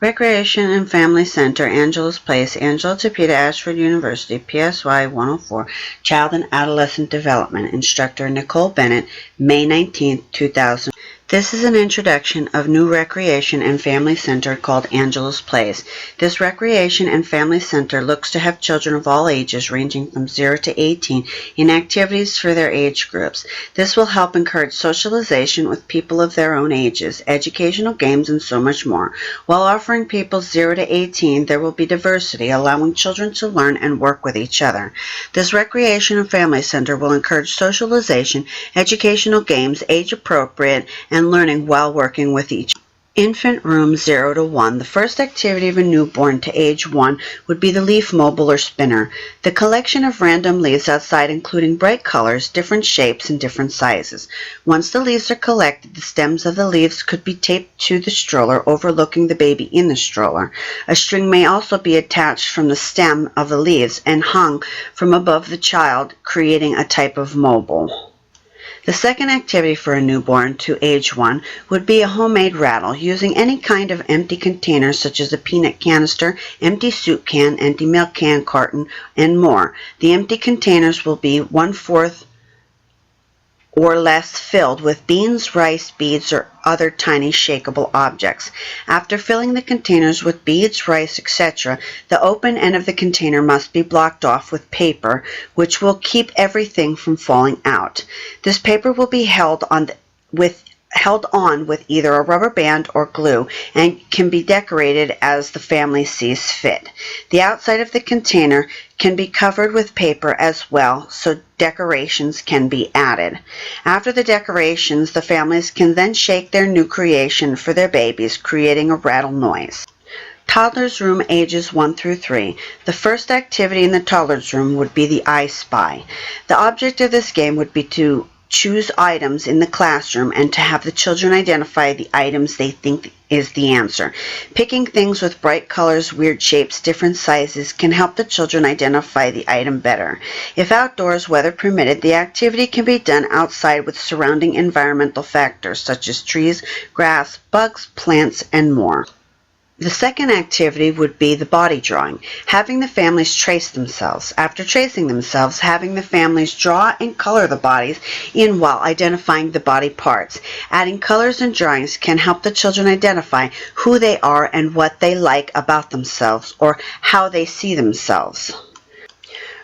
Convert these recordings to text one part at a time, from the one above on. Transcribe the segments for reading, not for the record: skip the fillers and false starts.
Recreation and Family Center, Angeles Place, Angela Topeka, Ashford University, PSY 104, Child and Adolescent Development, Instructor Nicole Bennett, May 19, 2000. This is an introduction of new recreation and family center called Angela's Place. This recreation and family center looks to have children of all ages ranging from 0 to 18 in activities for their age groups. This will help encourage socialization with people of their own ages, educational games, and so much more. While offering people 0 to 18, there will be diversity, allowing children to learn and work with each other. This recreation and family center will encourage socialization, educational games, age-appropriate, and learning while working with each. Infant room 0 to 1. The first activity of a newborn to age 1 would be the leaf mobile or spinner. The collection of random leaves outside including bright colors, different shapes, and different sizes. Once the leaves are collected, the stems of the leaves could be taped to the stroller overlooking the baby in the stroller. A string may also be attached from the stem of the leaves and hung from above the child, creating a type of mobile. The second activity for a newborn to age 1 would be a homemade rattle using any kind of empty container such as a peanut canister, empty soup can, empty milk can, carton, and more. The empty containers will be 1/4 or less filled with beans, rice, beads, or other tiny shakeable objects. After filling the containers with beads, rice, etc., the open end of the container must be blocked off with paper, which will keep everything from falling out. This paper will be held on with either a rubber band or glue and can be decorated as the family sees fit. The outside of the container can be covered with paper as well, so decorations can be added. After the decorations, the families can then shake their new creation for their babies, creating a rattle noise. Toddlers room ages 1 through 3. The first activity in the toddlers room would be the I Spy. The object of this game would be to choose items in the classroom and to have the children identify the items they think is the answer. Picking things with bright colors, weird shapes, different sizes can help the children identify the item better. If outdoors, weather permitted, the activity can be done outside with surrounding environmental factors such as trees, grass, bugs, plants, and more. The second activity would be the body drawing, having the families trace themselves. After tracing themselves, having the families draw and color the bodies in while identifying the body parts. Adding colors and drawings can help the children identify who they are and what they like about themselves or how they see themselves.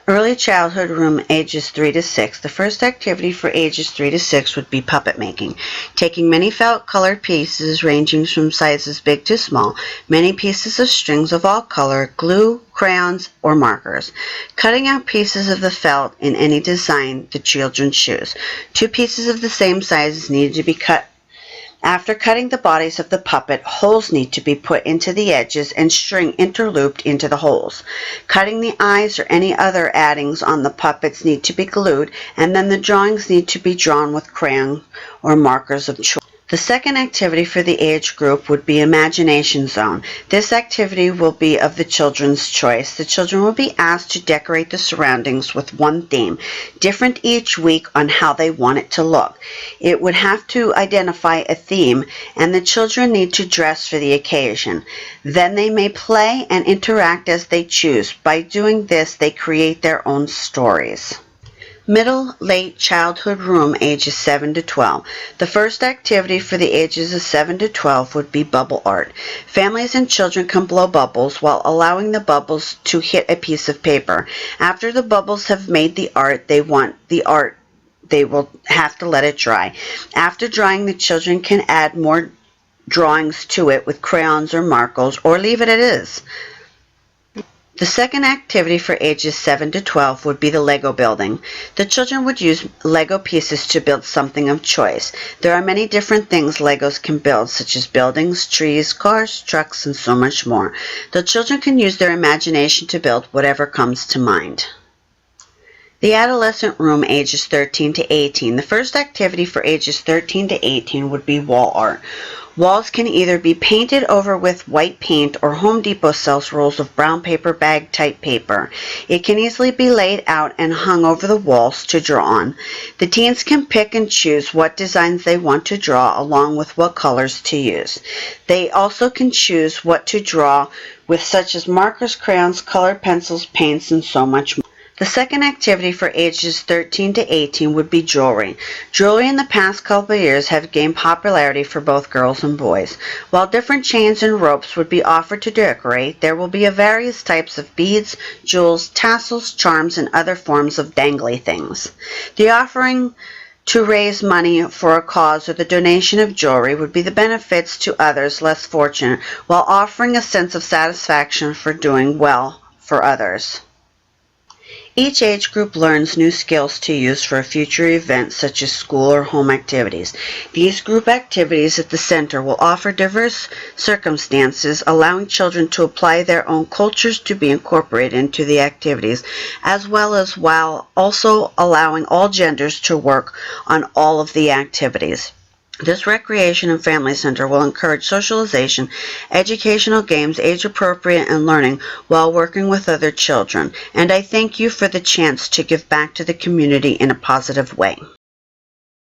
Early childhood room ages 3 to 6. The first activity for ages 3 to 6 would be puppet making. Taking many felt colored pieces ranging from sizes big to small, many pieces of strings of all color, glue, crayons, or markers. Cutting out pieces of the felt in any design the children choose. 2 pieces of the same size need to be cut. After cutting the bodies of the puppet, holes need to be put into the edges and string interlooped into the holes. Cutting the eyes or any other addings on the puppets need to be glued, and then the drawings need to be drawn with crayon or markers of choice. The second activity for the age group would be Imagination Zone. This activity will be of the children's choice. The children will be asked to decorate the surroundings with one theme, different each week on how they want it to look. It would have to identify a theme, and the children need to dress for the occasion. Then they may play and interact as they choose. By doing this, they create their own stories. Middle, late childhood room ages 7 to 12. The first activity for the ages of 7 to 12 would be bubble art. Families and children can blow bubbles while allowing the bubbles to hit a piece of paper. After the bubbles have made the art they want, they will have to let it dry. After drying, the children can add more drawings to it with crayons or markers, or leave it as is. The second activity for ages 7 to 12 would be the Lego building. The children would use Lego pieces to build something of choice. There are many different things Legos can build, such as buildings, trees, cars, trucks, and so much more. The children can use their imagination to build whatever comes to mind. The adolescent room ages 13 to 18. The first activity for ages 13 to 18 would be wall art. Walls can either be painted over with white paint or Home Depot sells rolls of brown paper bag type paper. It can easily be laid out and hung over the walls to draw on. The teens can pick and choose what designs they want to draw along with what colors to use. They also can choose what to draw with, such as markers, crayons, colored pencils, paints, and so much more. The second activity for ages 13 to 18 would be jewelry. Jewelry in the past couple of years have gained popularity for both girls and boys. While different chains and ropes would be offered to decorate, there will be various types of beads, jewels, tassels, charms, and other forms of dangly things. The offering to raise money for a cause or the donation of jewelry would be the benefits to others less fortunate, while offering a sense of satisfaction for doing well for others. Each age group learns new skills to use for a future event such as school or home activities. These group activities at the center will offer diverse circumstances, allowing children to apply their own cultures to be incorporated into the activities, as well as while also allowing all genders to work on all of the activities. This recreation and family center will encourage socialization, educational games, age-appropriate, and learning while working with other children. And I thank you for the chance to give back to the community in a positive way.